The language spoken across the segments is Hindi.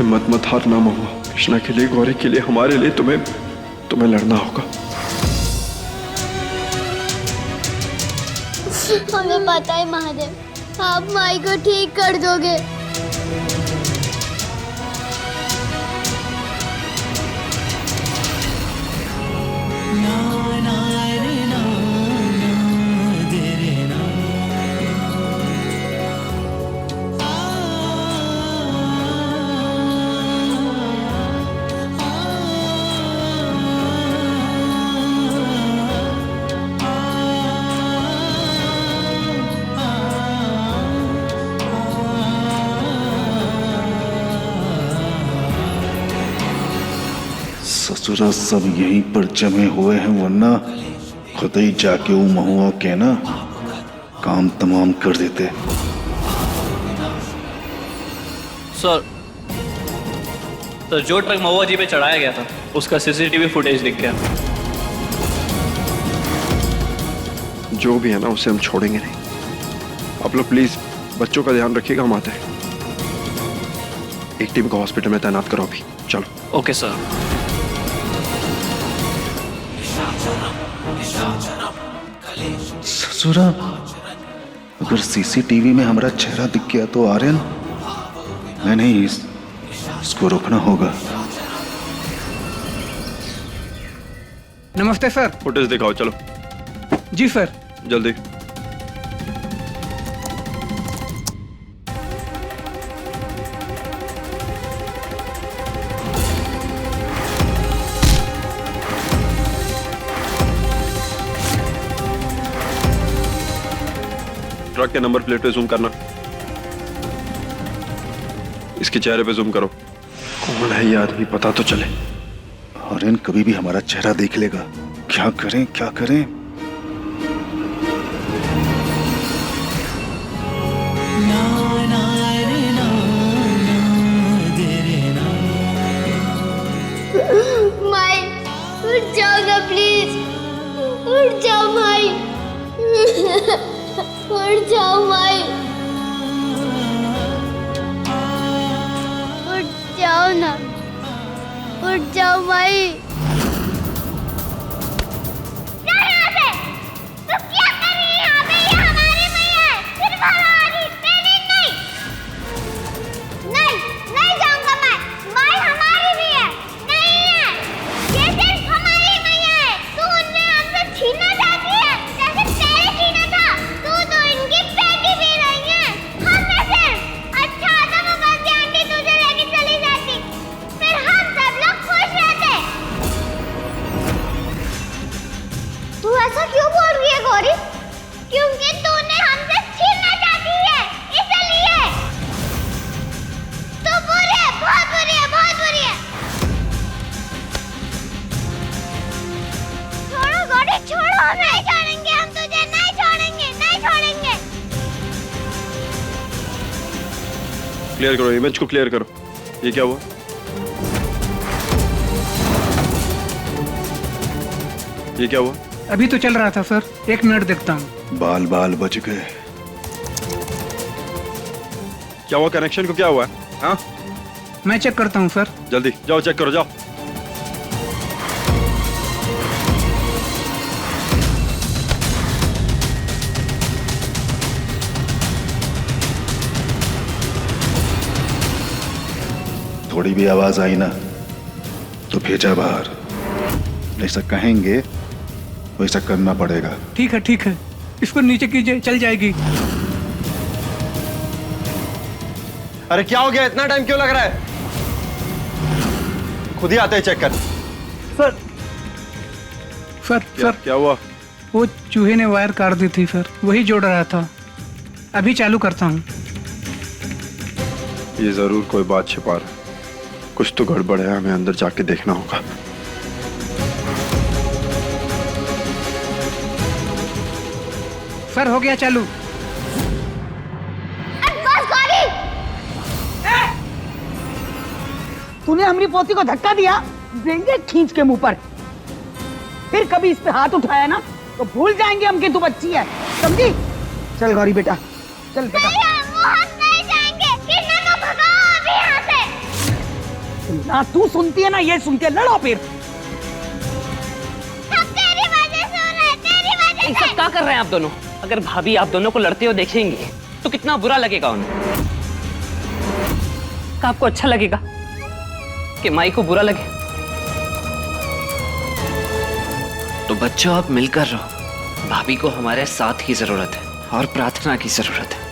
मत हारना महुआ। कृष्णा के लिए, गौरी के लिए, हमारे लिए तुम्हें लड़ना होगा। हमें पता है महादेव, आप माई को ठीक कर दोगे। ससुरा सब यहीं पर जमे हुए हैं, वरना खुद ही जाके वो महुआ के ना काम तमाम कर देते। सर जो ट्रक महुआ जी पे चढ़ाया गया था उसका सीसीटीवी फुटेज दिख गया। जो भी है ना उसे हम छोड़ेंगे नहीं। आप लोग प्लीज बच्चों का ध्यान रखिएगा। हम आते हैं। एक टीम को हॉस्पिटल में तैनात करो अभी। चलो। Okay sir. ससुरा अगर सीसीटीवी में हमारा चेहरा दिख गया तो आर्यन, नहीं, इसको रोकना होगा। नमस्ते सर। फुटेज दिखाओ। चलो। जी सर। जल्दी। ट्रक के नंबर प्लेट पे जूम करना। इसके चेहरे पे जूम करो। कौन है ये आदमी, पता तो चले। आर्यन कभी भी हमारा चेहरा देख लेगा। क्या करें क्या करें? माई उठ जाओ ना प्लीज, उठ जाओ माई। उठ जाओ माई, उठ जाओ ना, उठ जाओ माई। क्योंकि तूने हमसे छीनना चाहती है, इसलिए। तू बुरी है, बहुत बुरी है, बहुत बुरी है। छोड़ो गौरी, छोड़ो। नहीं छोड़ेंगे हम तुझे, नहीं छोड़ेंगे, नहीं छोड़ेंगे। क्लियर करो, इमेज को क्लियर करो। ये क्या हुआ? ये क्या हुआ? अभी तो चल रहा था सर, 1 मिनट देखता हूँ। बाल बाल बच गए। क्या हुआ? कनेक्शन को क्या हुआ? हाँ, मैं चेक करता हूँ सर। जल्दी जाओ, चेक करो, जाओ। थोड़ी भी आवाज आई ना तो भेजा बाहर। जैसा कहेंगे वैसा करना पड़ेगा। ठीक है ठीक है, इसको नीचे कीजिए, चल जाएगी। अरे क्या हो गया? इतना टाइम क्यों लग रहा है? खुद ही आते हैं चेक कर। सर सर सर, क्या हुआ? वो चूहे ने वायर काट दी थी सर, वही जोड़ रहा था। अभी चालू करता हूँ। ये जरूर कोई बात छिपा रहा है। कुछ तो गड़बड़ है, हमें अंदर जाके देखना होगा। सर हो गया चालू। बस गौरी, तूने हमारी पोती को धक्का दिया, देंगे खींच के मुंह पर। फिर कभी इस पे हाथ उठाया ना तो भूल जाएंगे हम कि तू बच्ची है, समझी? चल गौरी बेटा, चल बेटा। नहीं, हम नहीं जाएंगे। कृष्णा को भगाओ अभी यहाँ से। ना तू सुनती है ना ये सुनती है, लड़ो फिर। सब तेरी वजह से हो रहा है, तेरी वजह ये से। सब क्या कर रहे हैं आप दोनों? अगर भाभी आप दोनों को लड़ते हुए देखेंगी तो कितना बुरा लगेगा उन्हें। क्या आपको अच्छा लगेगा कि माई को बुरा लगे? तो बच्चों आप मिलकर रहो। भाभी को हमारे साथ की जरूरत है और प्रार्थना की जरूरत है।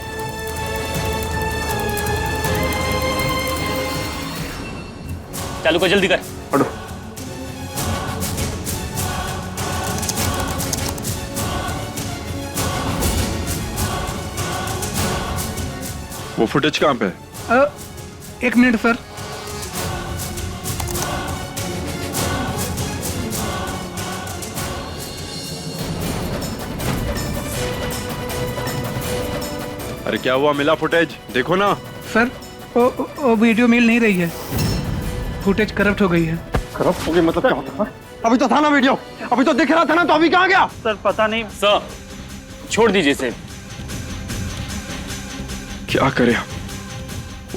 चालू को जल्दी कर। पढ़ो। वो फुटेज कहाँ पे है? एक मिनट सर। अरे क्या हुआ, मिला फुटेज? देखो ना। सर वो वीडियो मिल नहीं रही है, फुटेज करप्ट हो गई है। करप्ट हो गई मतलब क्या होता है? अभी तो था ना वीडियो, अभी तो दिख रहा था ना, तो अभी कहाँ गया? सर पता नहीं सर, छोड़ दीजिए इसे। क्या करें हम?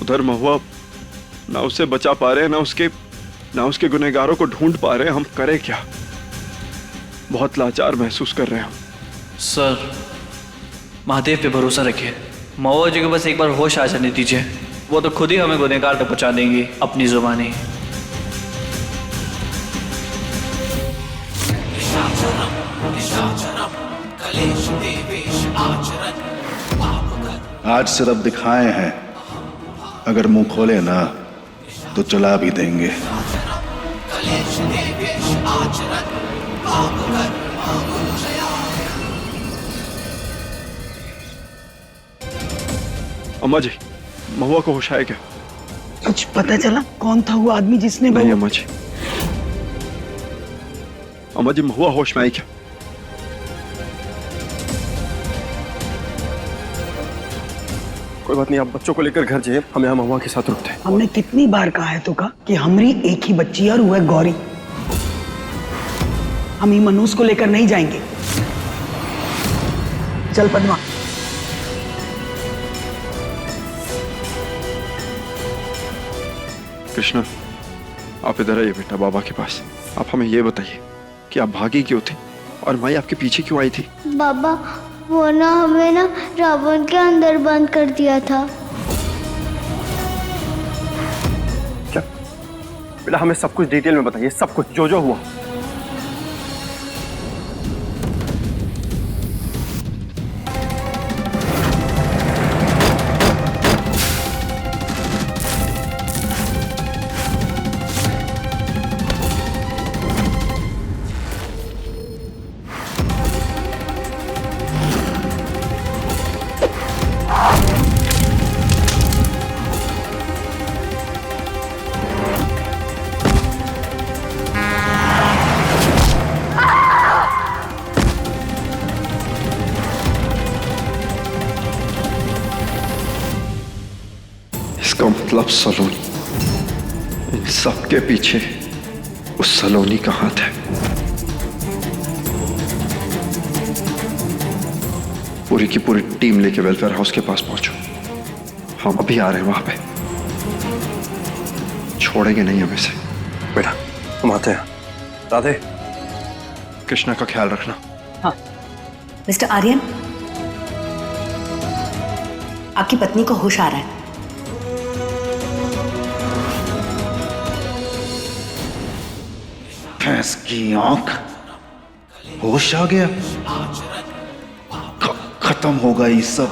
उधर महुआ ना उसे बचा पा रहे, ना उसके गुनहगारों को ढूंढ पा रहे। हम करें क्या? बहुत लाचार महसूस कर रहे हैं हम। सर महादेव पे भरोसा रखिए। महुआ जी को बस एक बार होश आ जाने दीजिए, वो तो खुद ही हमें गुनहगार तक पहुंचा देंगी अपनी जुबानी। आज सिर्फ दिखाए हैं, अगर मुंह खोले ना तो चला भी देंगे। अम्मा जी, महुआ को होश आया क्या? कुछ पता चला कौन था वो आदमी जिसने नहीं अम्मा जी, अम्मा जी महुआ होश में आई क्या? कोई बात नहीं, आप बच्चों को लेकर घर जाइए, हम यहाँ महुआ के साथ रुकते हैं। हमने कितनी बार कहा है तो का कि हमरी एक ही बच्ची है और वो है गौरी। हम ही मनोज को लेकर नहीं जाएंगे। चल पद्मा। कृष्णा, आप इधर आइए बेटा बाबा के पास। आप हमें ये बताइए कि आप भागी क्यों थी और माई आपके पीछे क्यों आई थी? बाबा वो ना हमें ना रावण के अंदर बंद कर दिया था। क्या बेटा, हमें सब कुछ डिटेल में बताइए, सब कुछ जो जो हुआ। इसका मतलब सलोनी, इन सब के पीछे उस सलोनी का हाथ है। पूरी की पूरी टीम लेके वेलफेयर हाउस के पास पहुंचो। हम अभी आ रहे हैं वहां पे। छोड़ेंगे नहीं हम इसे। बेटा हम आते हैं। राधे, कृष्णा का ख्याल रखना। हाँ। मिस्टर आर्यन, आपकी पत्नी को होश आ रहा है। भैंस की आंख, होश आ गया। खत्म होगा ये सब।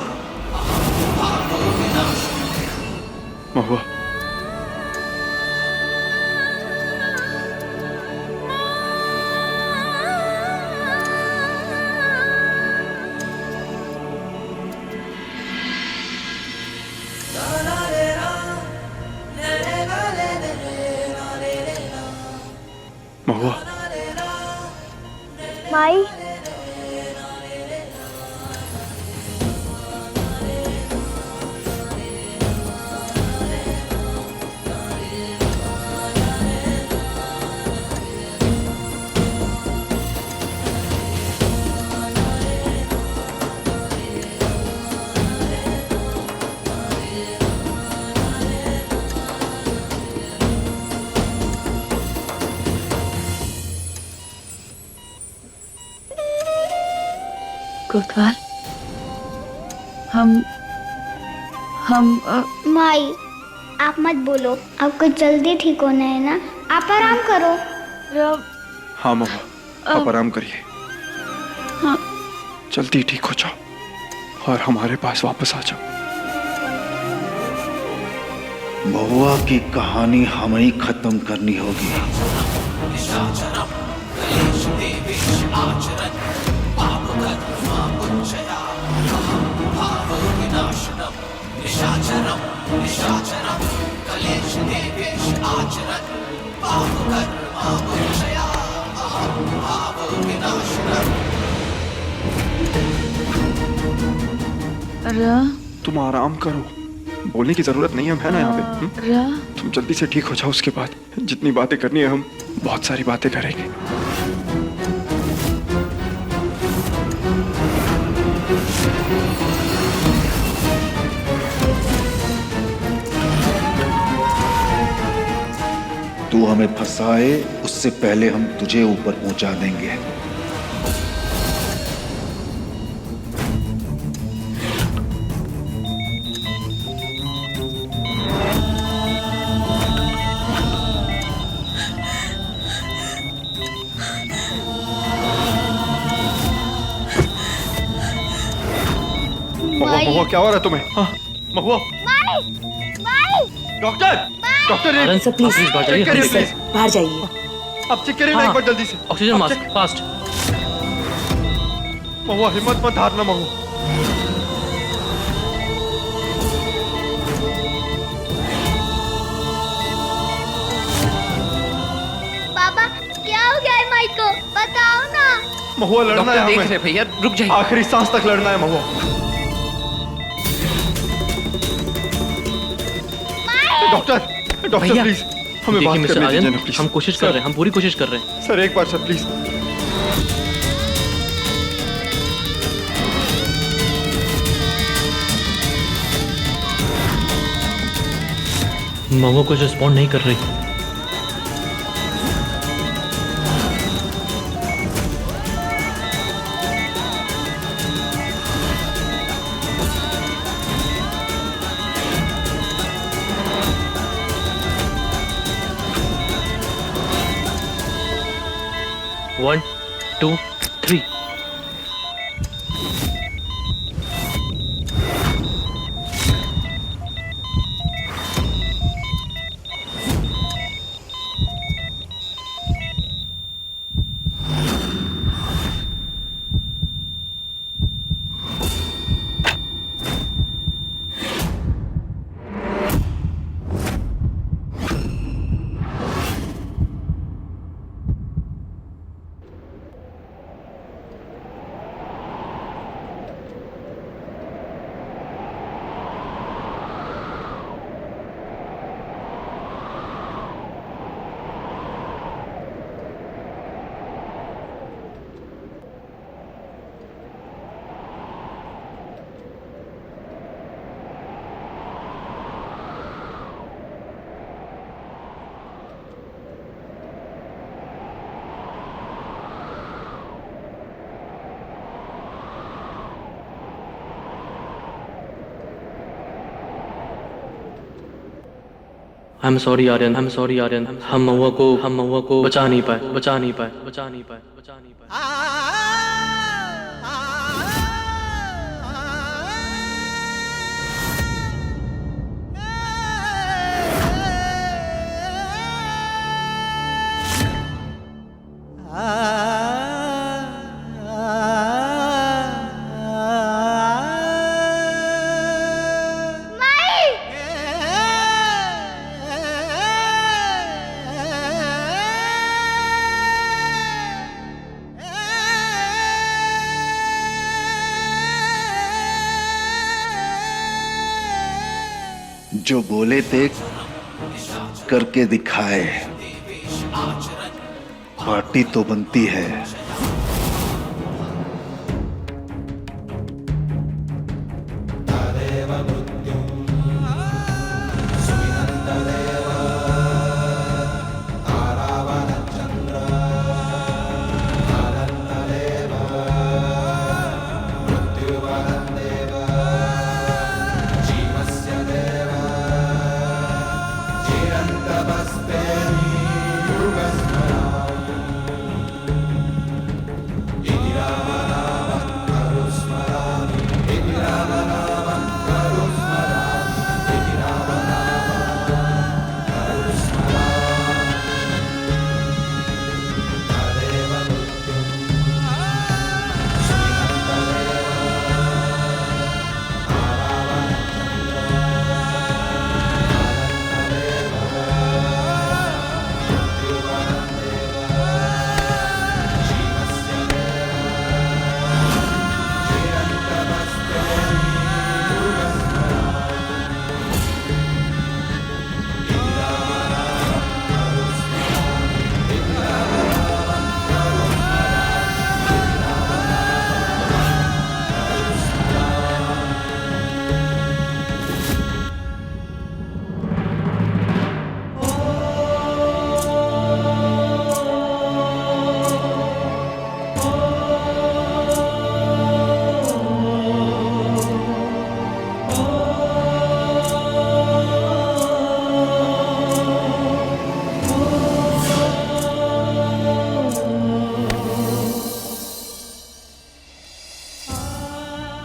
महुआ, महुआ, माई कोतवाल, हम माई आप मत बोलो, आपको जल्दी ठीक होना है ना, आप आराम करो। हाँ महुआ, आप आराम करिए। हाँ। जल्दी ठीक हो जाओ और हमारे पास वापस आ जाओ। महुआ की कहानी हमें ही खत्म करनी होगी। तुम आराम करो, बोलने की जरूरत नहीं है ना यहाँ पे। तुम जल्दी से ठीक हो जाओ, उसके बाद जितनी बातें करनी है हम बहुत सारी बातें करेंगे। तू हमें फंसाए उससे पहले हम तुझे ऊपर पहुंचा देंगे। महुआ क्या हो रहा है तुम्हें? हाँ, Mahua. Doctor, doctor Anand sir please check करिए प्लीज। बाहर जाइए। अब चेक करिए ना एक बार जल्दी से। Oxygen mask fast. महुआ हिम्मत मत हारना महुआ। पापा क्या हो गया है माई को, बताओ ना। महुआ लड़ना है डॉक्टर देख हमें। रहे भैया, रुक जाइए। आखिरी सांस तक लड़ना है महुआ। डॉक्टर, डॉक्टर भैया, प्लीज हमें बात मिस्टर करने दीजिए आर्यन, ना प्लीज। हम कोशिश कर रहे हैं, हम पूरी कोशिश कर रहे हैं। सर एक बार सर प्लीज। महुआ कुछ रिस्पॉन्ड नहीं कर रही। One, two, three. I'm sorry Aryan, I'm sorry Aryan, हम महुआ को बचा नहीं पाए। जो बोले थे करके दिखाए, पार्टी तो बनती है।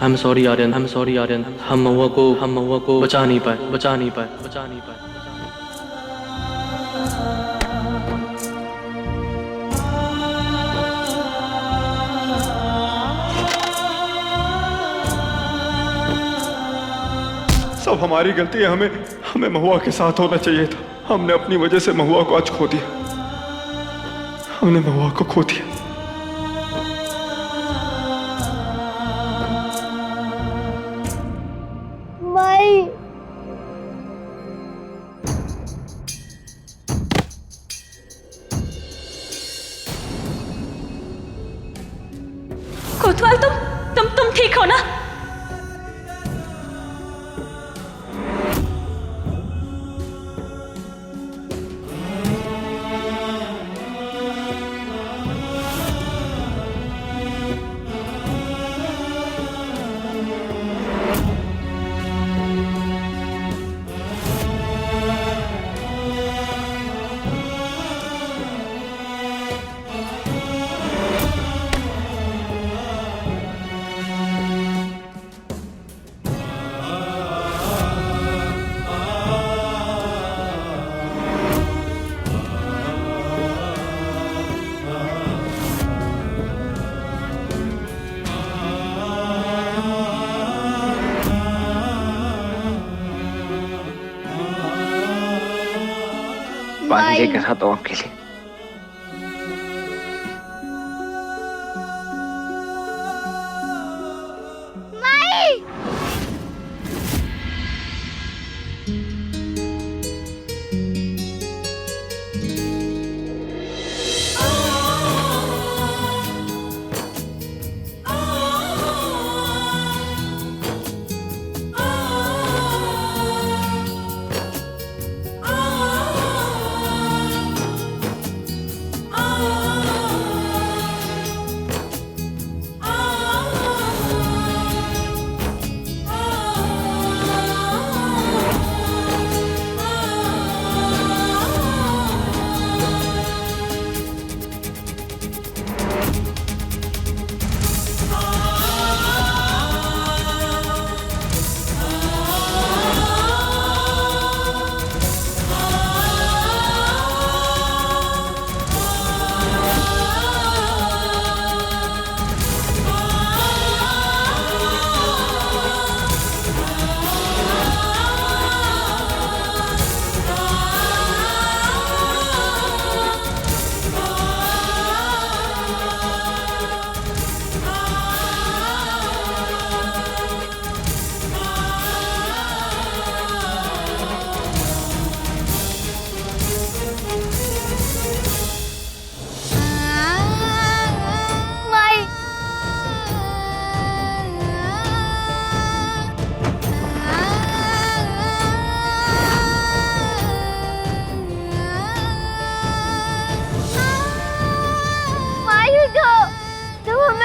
I'm sorry Aryan, I'm sorry Aryan. हम महुआ को बचा नहीं पाए। सब हमारी गलती है। हमें महुआ के साथ होना चाहिए था। हमने अपनी वजह से महुआ को आज खो दिया। हमने महुआ को खो दिया। माई कोतवाल, तुम ठीक हो ना? पानी लेकर आता हूँ आपके लिए।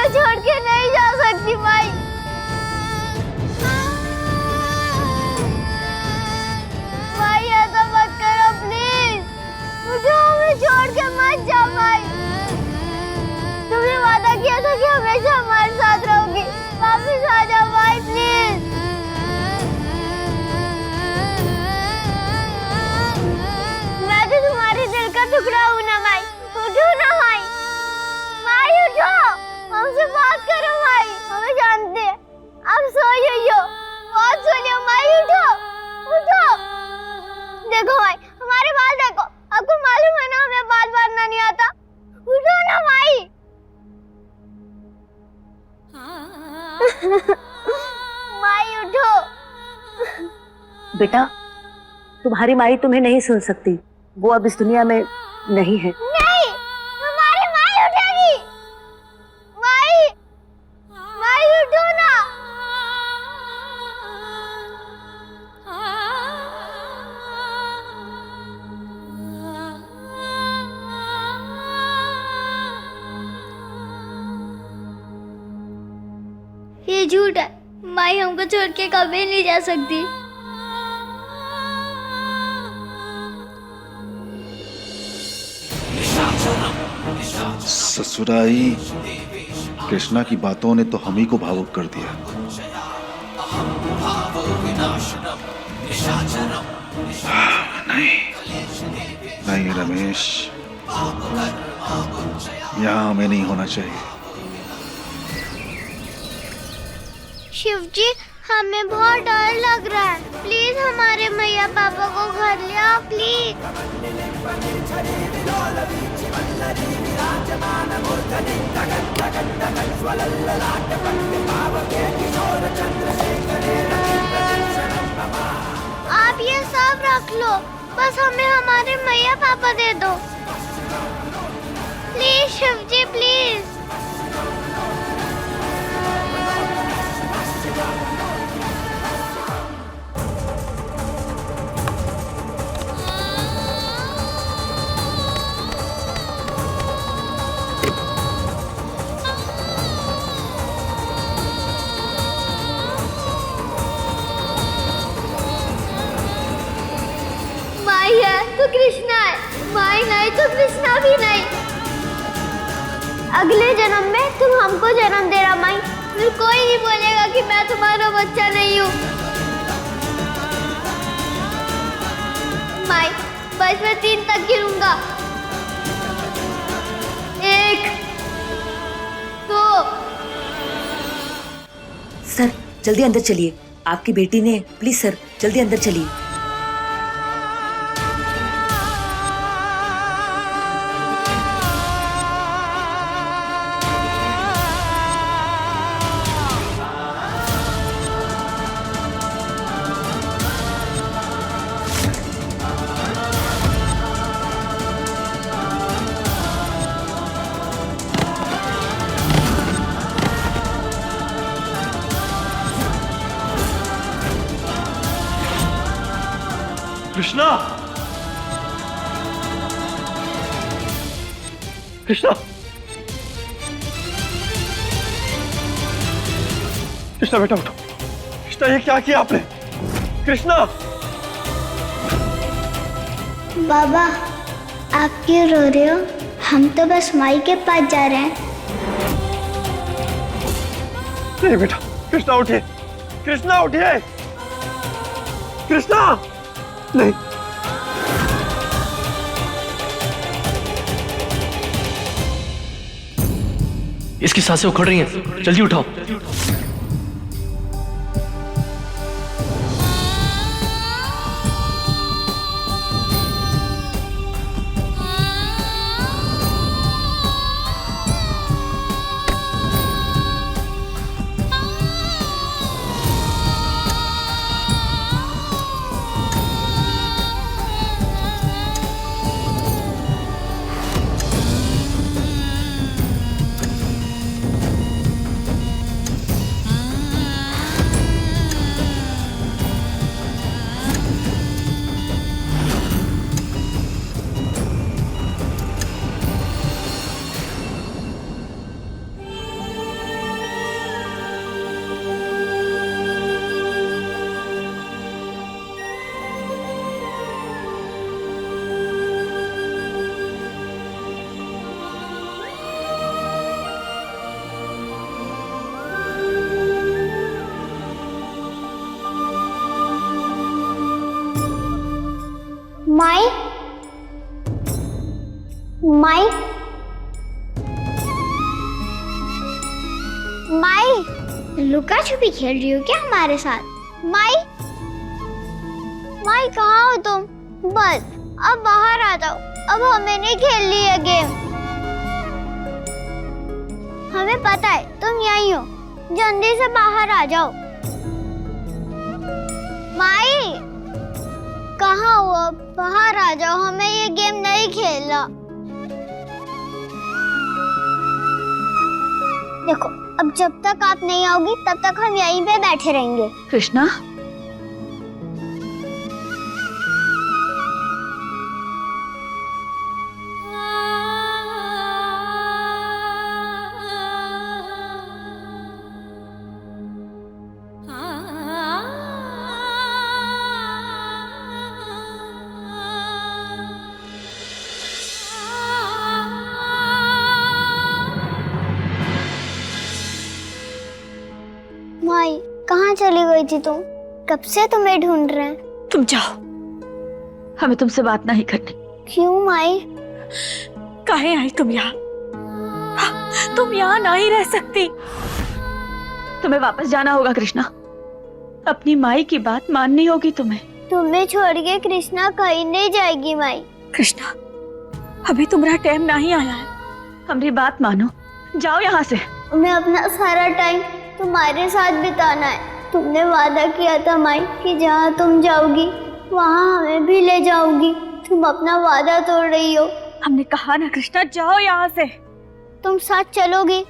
छोड़ के नहीं जा सकती माई। माई ऐसा मत करो प्लीज, मुझे हमें छोड़ के मत जाओ माई। तुमने वादा किया था कि हमेशा हमारे साथ रहोगी, वापस आ जाओ माई प्लीज। मैं तो तुम्हारे दिल का टुकड़ा हूँ ना माई, उठो ना माई। माई उठो, हमसे बात करो माई, हमें जानते हैं आप सोई हुई हो, बहुत सो रही हो माई। उठो उठो, देखो माई हमारे बाल देखो, आपको मालूम है ना हमें बाल बांधना नहीं आता। उठो ना माई। माई उठो। बेटा, तुम्हारी माई तुम्हें नहीं सुन सकती, वो अब इस दुनिया में नहीं है। नहीं, हमारी माई उठेगी। माई, माई उठो ना। ये झूठ है, माई हमको छोड़ के कभी नहीं जा सकती। ससुराई, कृष्णा की बातों ने तो हम ही को भावुक कर दिया। नहीं रमेश, यहाँ हमें नहीं होना चाहिए। शिव जी, हमें बहुत डर लग रहा है। प्लीज हमारे मैया पापा को घर ले आओ प्लीज। आप ये सब रख लो, बस हमें हमारे मैया पापा दे दो प्लीज शिव जी प्लीज। माई है तो कृष्णा है, माई नहीं तो कृष्णा भी नहीं। अगले जन्म में तुम हमको जन्म दे रहा माई, फिर कोई नहीं बोलेगा कि मैं तुम्हारा बच्चा नहीं हूँ। माई बस मैं 3 तक गिरूंगा। 1 2। सर जल्दी अंदर चलिए, आपकी बेटी ने, प्लीज सर जल्दी अंदर चलिए। कृष्णा, कृष्णा, कृष्णा बेटा उठो। कृष्णा ये क्या किया आपने? कृष्णा। बाबा आप क्यों रो रहे हो? हम तो बस माई के पास जा रहे हैं। नहीं बेटा, कृष्णा उठिए, कृष्णा उठिए, कृष्णा नहीं। इसकी सांसें उखड़ रही हैं, जल्दी उठाओ। माई माई माई लुका छुपी खेल रही हो क्या हमारे साथ? माई माई कहाँ हो तुम? बस अब बाहर आ जाओ, अब हमें नहीं खेलनी है गेम। हमें पता है तुम यहीं हो, जल्दी से बाहर आ जाओ। माई कहाँ हो? अब बाहर आ जाओ, हमें ये गेम नहीं खेलना। देखो अब जब तक आप नहीं आओगी तब तक हम यहीं पे बैठे रहेंगे। कृष्णा माई कहाँ चली गई थी तुम? कब से तुम्हें ढूंढ रहे हैं। तुम जाओ, हमें तुमसे बात नहीं करनी। क्यों माई? काहे आई तुम यहाँ? तुम यहाँ नहीं रह सकती। तुम्हें वापस जाना होगा कृष्णा। अपनी माई की बात माननी होगी तुम्हें। तुम्हें छोड़ के कृष्णा कहीं नहीं जाएगी माई। कृष्णा, अभी तुम्हारा टाइम नहीं आया है। हमारी बात मानो, जाओ यहाँ से। मैं अपना सारा टाइम तुम्हारे साथ बिताना है। तुमने वादा किया था माई कि जहाँ तुम जाओगी वहाँ हमें भी ले जाओगी। तुम अपना वादा तोड़ रही हो। हमने कहा ना कृष्णा, जाओ यहाँ से। तुम साथ चलोगी?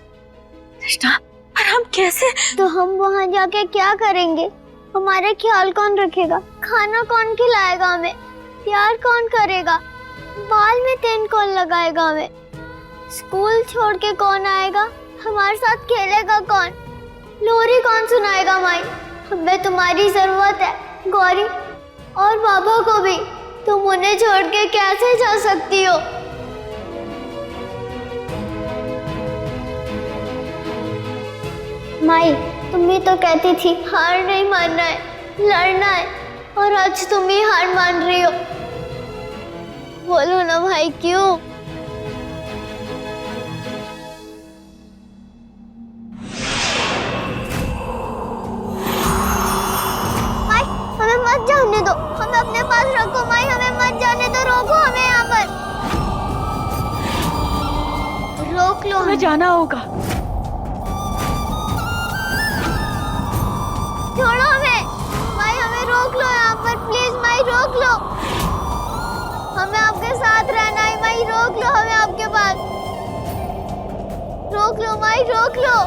कृष्णा, पर हम कैसे? तो हम वहाँ जाके क्या करेंगे? हमारे ख्याल कौन रखेगा? खाना कौन खिलाएगा हमें? प्यार कौन करेगा? बाल में तेल कौन लगाएगा हमें? स्कूल छोड़ के कौन आएगा? हमारे साथ खेलेगा कौन? लोरी कौन सुनाएगा माई? हमें तुम्हारी जरूरत है गौरी, और बाबा को भी। तुम उन्हें छोड़ के कैसे जा सकती हो? माई, तुम भी तो कहती थी हार नहीं मानना है, लड़ना है, और आज तुम ही हार मान रही हो। बोलो ना भाई, क्यों? माई, हमें मत जाने दो। हमें अपने पास रखो माई, हमें मत जाने दो। रोको हमें यहाँ पर, रोक लो। हमें जाना होगा। छोड़ो हमें माई, हमें रोक लो यहाँ पर प्लीज माई, रोक लो। हमें आपके साथ रहना है माई, रोक लो हमें आपके पास। रोक लो माई, रोक लो।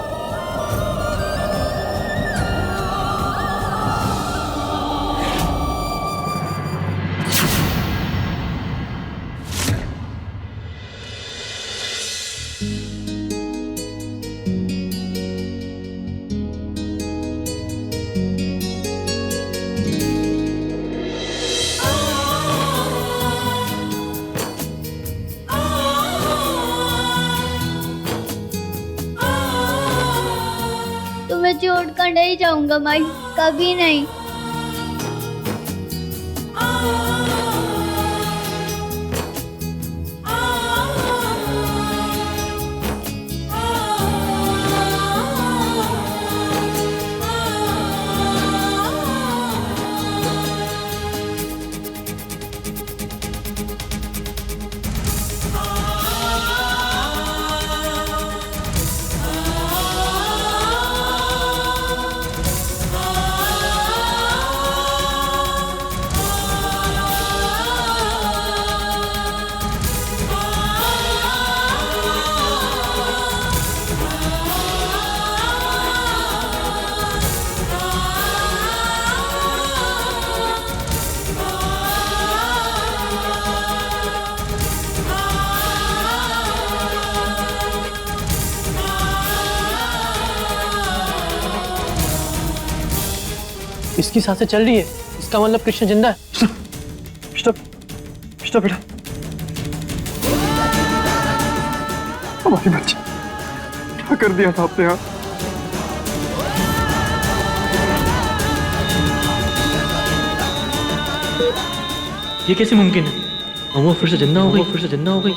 तुम्हें छोड़कर नहीं जाऊंगा माई, कभी नहीं। इसकी सांसें चल रही है, इसका मतलब कृष्ण जिंदा है। स्टॉप, स्टॉप बेटा। हमारी बच्ची, क्या कर दिया था आपने यहाँ? ये कैसे मुमकिन है? वो फिर से जिंदा हो गई, फिर से जिंदा हो गई।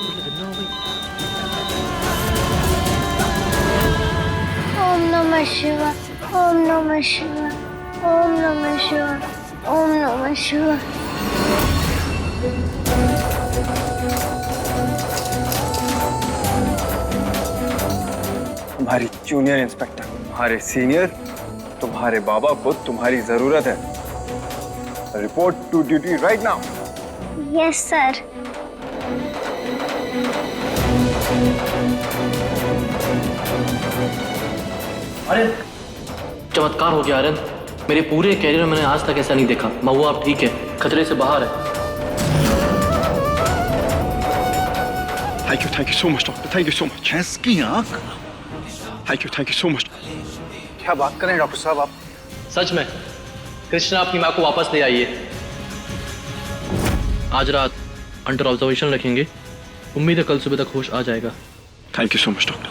ओम नमः शिवाय, ओम नमः शिवाय, ओम नमः शिवाय, ओम नमः शिवाय। तुम्हारी जूनियर इंस्पेक्टर, तुम्हारे सीनियर, तुम्हारे बाबा को तुम्हारी जरूरत है। Report to duty right now. Yes sir. अरे चमत्कार हो गया आर्यन, मेरे पूरे कैरियर में मैंने आज तक ऐसा नहीं देखा। महुआ आप ठीक है, खतरे से बाहर है। Thank you so much doctor, thank you so much. इसकी आंख, थैंक यू सो मच। क्या बात करें डॉक्टर साहब आप? सच में कृष्णा अपनी माँ को वापस ले आइए। आज रात अंडर ऑब्जर्वेशन रखेंगे, उम्मीद है कल सुबह तक होश आ जाएगा। Thank you so much doctor,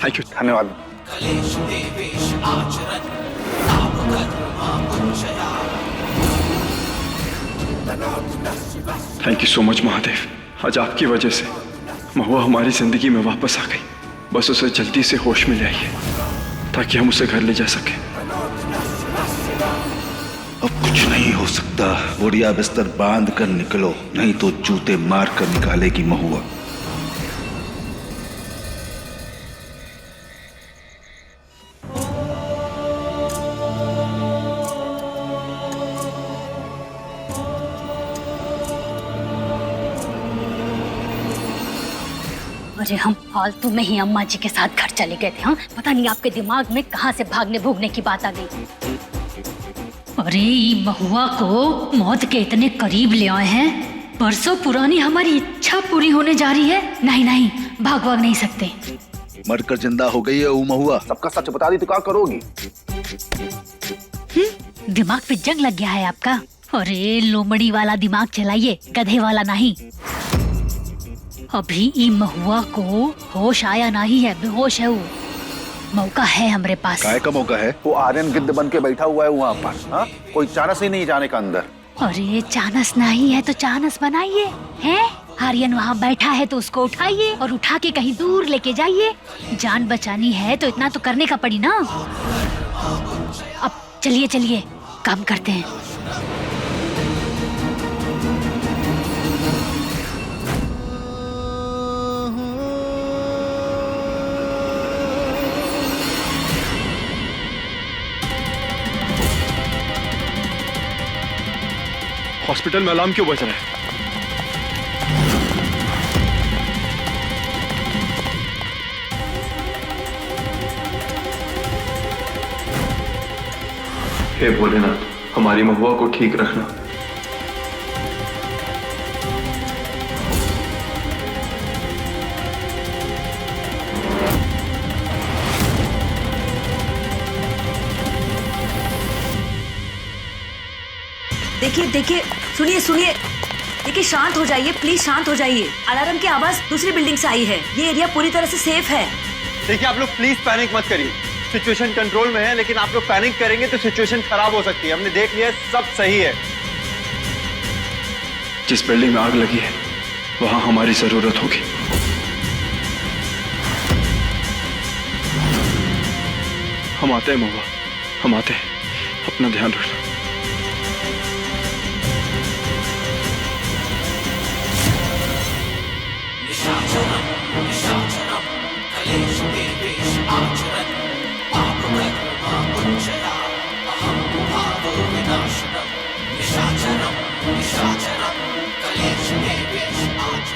thank you. धन्यवाद। Thank you so much Mahadev. आज आपकी वजह से महुआ हमारी जिंदगी में वापस आ गई। बस उसे जल्दी से होश में ले आइए ताकि हम उसे घर ले जा सकें। अब कुछ नहीं हो सकता। बोरिया बिस्तर बांध कर निकलो, नहीं तो जूते मार कर निकालेगी महुआ। अरे हम फालतू में ही अम्मा जी के साथ घर चले गए थे। हाँ, पता नहीं आपके दिमाग में कहाँ से भागने भूगने की बात आ गई। अरे ये महुआ को मौत के इतने करीब ले आए हैं। बरसों पुरानी हमारी इच्छा पूरी होने जा रही है। नहीं नहीं, भाग नहीं सकते। मरकर जिंदा हो गई है वो महुआ। सबका सच बता दी तो क्या करोगी? दिमाग पे जंग लग गया है आपका। अरे लोमड़ी वाला दिमाग चलाइए, गधे वाला नहीं। अभी ई महुआ को होश आया नहीं है, बेहोश है वो। मौका है हमारे पास। काय का मौका है? वो आर्यन गिद्ध बन के बैठा हुआ है वहाँ पर। हाँ, कोई चानस ही नहीं जाने का अंदर। अरे चानस नहीं है तो चानस बनाइए। हैं? आर्यन वहाँ बैठा है तो उसको उठाइए और उठा के कहीं दूर लेके जाइए। जान बचानी है तो इतना तो करने का पड़ी ना। अब चलिए चलिए, काम करते हैं। हॉस्पिटल में अलार्म क्यों बज रहा है? हे भोलेनाथ, हमारी महुआ को ठीक रखना। देखिए देखिए, सुनिए सुनिए, देखिए शांत हो जाइए प्लीज, शांत हो जाइए। अलार्म की आवाज दूसरी बिल्डिंग से आई है। ये एरिया पूरी तरह से सेफ है। देखिए आप लोग प्लीज पैनिक मत करिए। सिचुएशन कंट्रोल में है, लेकिन आप लोग पैनिक करेंगे तो सिचुएशन खराब हो सकती है। हमने देख लिया, सब सही है। जिस बिल्डिंग में आग लगी है वहां हमारी जरूरत होगी। हम आते हैं महुआ, हम आते हैं। अपना ध्यान रखना।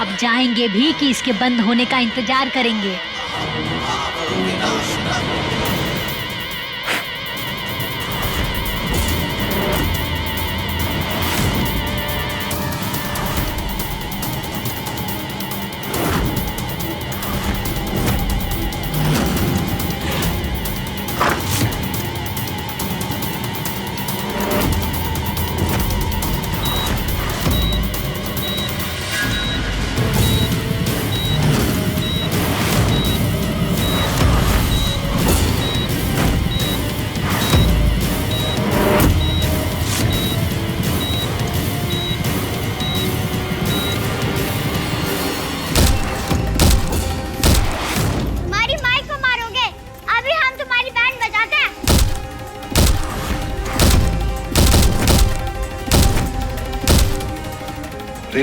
अब जाएंगे भी कि इसके बंद होने का इंतजार करेंगे।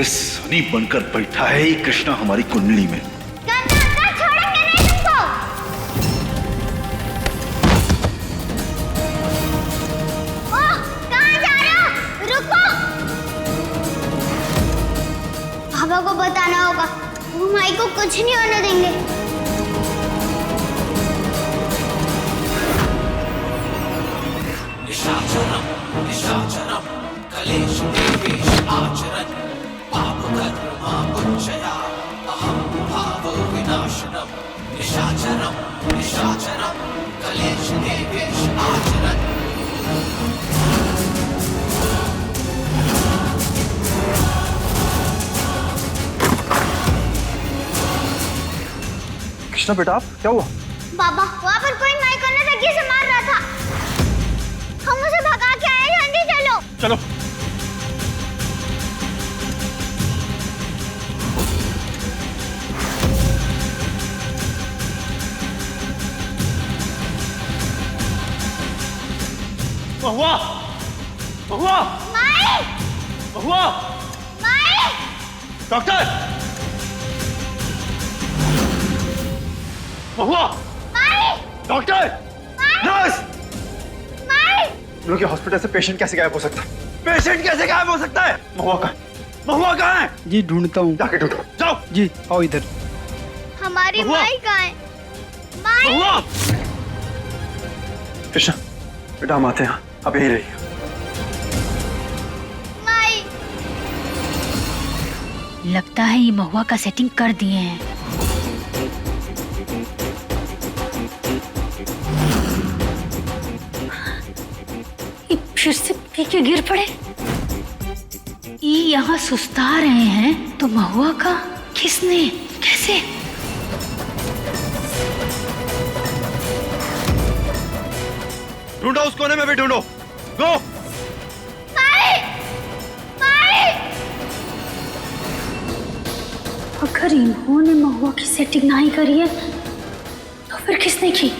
सनी बनकर बैठा है ये कृष्णा हमारी कुंडली में। छोड़ेंगे नहीं तुमको। ओह, कहाँ जा रहे हो? रुको। पापा को बताना होगा, वो माई को कुछ नहीं होने देंगे। निशाचरम निशाचरम कलेश देवेश आचरण पाप कर्मा पुंजया अहम भावो विनाशनम निशाचरम निशाचरम कलेश देवेश आचरण। कृष्णा बेटा, आप क्या हुआ? बाबा, वहाँ पर कोई माई को नटंकी से मार रहा था। हम उसे भगा के आए। जल्दी चलो। चलो। महुआ, महुआ, माई, महुआ, माई, डॉक्टर, महुआ, माई, डॉक्टर, नर्स। माई, हम लोग के हॉस्पिटल से पेशेंट कैसे गायब हो सकता है? पेशेंट कैसे गायब हो सकता है? महुआ कहाँ है? महुआ कहाँ है? जी ढूंढता हूँ। जाके ढूंढो, जाओ। जी आओ इधर। हमारी महुआ। माई कहाँ है? माई, महुआ, कृष्णा, बेटा हम आते हैं, आप यहीं रहिए। माई, लगता है ये महुआ का सेटिंग कर दिए हैं। ये फिर से पी के गिर पड़े। ये यहाँ सुस्ता रहे हैं तो महुआ का किसने, कैसे? ढूंढो, उस कोने में भी ढूंढो। गो। माई, माई, अगर इन्होंने महुआ की सेटिंग नहीं करी है तो फिर किसने की?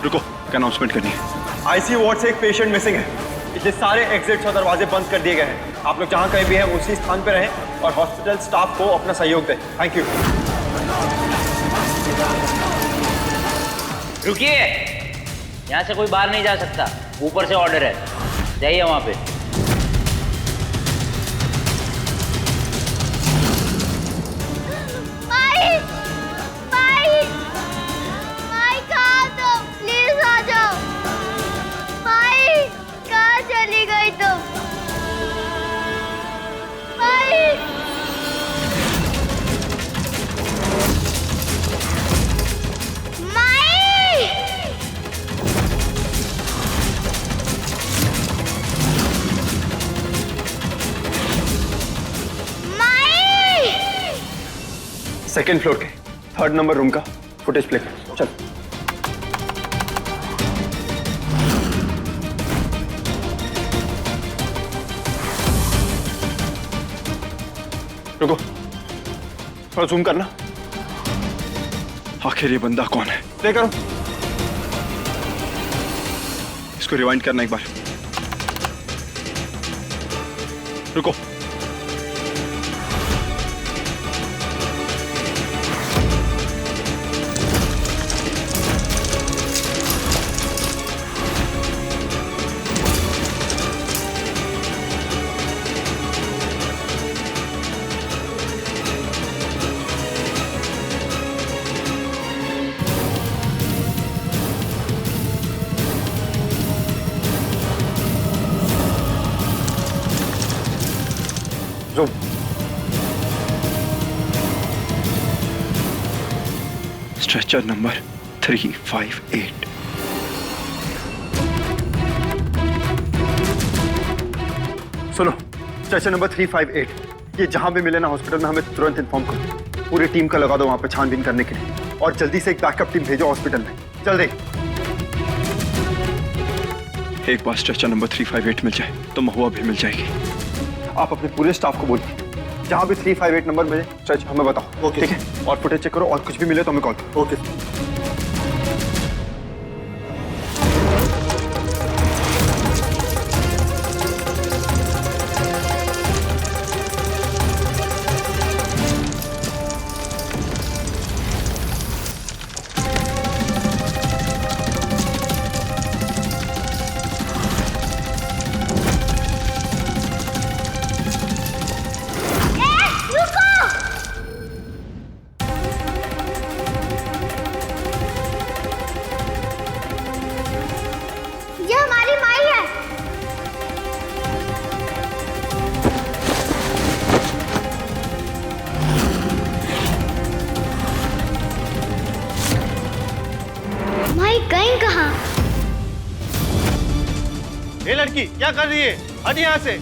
रुको, क्या अनाउंसमेंट करनी है? आईसीयू वार्ड से एक पेशेंट मिसिंग है, इसलिए सारे एग्जिट्स और दरवाजे बंद कर दिए गए हैं। आप लोग जहां कहीं भी हैं उसी स्थान पर रहें और हॉस्पिटल स्टाफ को अपना सहयोग दें। Thank you. रुकिए, यहाँ से कोई बाहर नहीं जा सकता, ऊपर से ऑर्डर है, जाइए वहां पे। माई, माई, माई कहाँ तुम? प्लीज आ जाओ। माई, कहाँ चली गई तुम? माई, माई, माई। सेकेंड फ्लोर के 3rd नंबर रूम का फुटेज प्ले करो। चल। रुको, थोड़ा जूम करना। आखिर ये बंदा कौन है? प्ले करो। इसको रिवाइंड करना एक बार। रुको, जूम। Stretcher number 358। सुनो, स्ट्रेचर नंबर 358, ये जहां भी मिले ना हॉस्पिटल में हमें तुरंत इन्फॉर्म करो। पूरी टीम का लगा दो वहां पे छानबीन करने के लिए, और जल्दी से एक बैकअप टीम भेजो हॉस्पिटल में, जल्दी। एक बार स्ट्रेचर नंबर 358 मिल जाए तो महुआ भी मिल जाएगी। आप अपने पूरे स्टाफ को बोलिए, जहां भी 358 नंबर मिले स्ट्रेच हमें बताओ। ओके, ठीक है? और फुटेज चेक करो, और कुछ भी मिले तो हमें कॉल करो। ओके। ये हमारी माई है। माई कहीं कहाँ? ये लड़की क्या कर रही है? हट यहाँ से।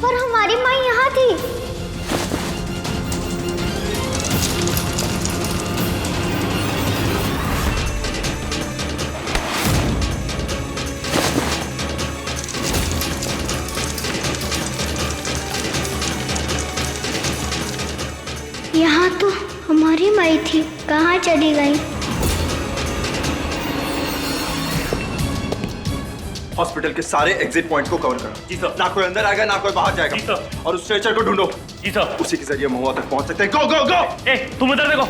पर हमारी माई यहाँ थी। यहाँ तो हमारी माई थी, कहाँ चली गई? हॉस्पिटल के सारे एग्जिट पॉइंट को कवर करो। जी सर। ना कोई अंदर आएगा ना कोई बाहर जाएगा। जी सर। और उस स्ट्रेचर को ढूंढो। जी सर। उसी के जरिए महुआ तक पहुंच सकते हैं। गो गो गो। ए, तुम इधर देखो।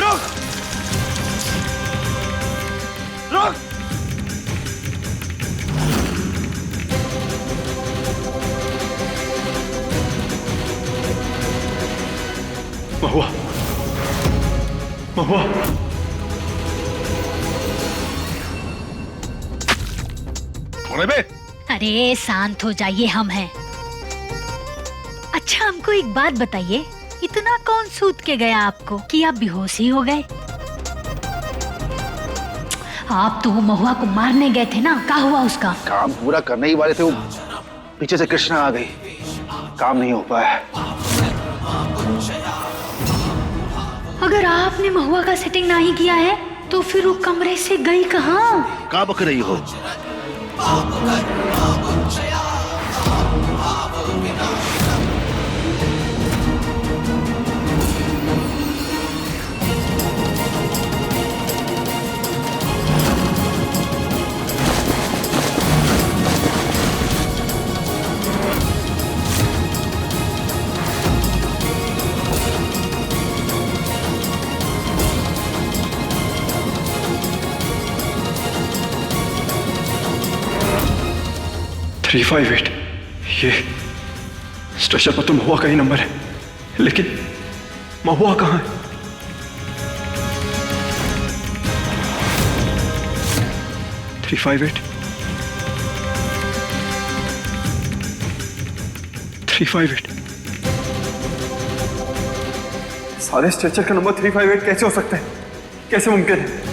रुक रुक। महुआ, महुआ, कौन है बे? अरे शांत हो जाइए, हम हैं। अच्छा हमको एक बात बताइए, इतना कौन सूत के गया आपको कि आप बेहोश ही हो गए? आप तो वो महुआ को मारने गए थे ना, क्या हुआ उसका? काम पूरा करने ही वाले थे, वो पीछे से कृष्णा आ गई, काम नहीं हो पाया। अगर आपने महुआ का सेटिंग नहीं किया है तो फिर वो कमरे से गई कहाँ? कहाँ बक रही हो? थ्री 358 ये स्टेशन पर तो महुआ का ही नंबर है, लेकिन महुआ कहाँ है? थ्री 358 358 सारे स्ट्रेचर का नंबर 358 कैसे हो सकता है? कैसे मुमकिन है?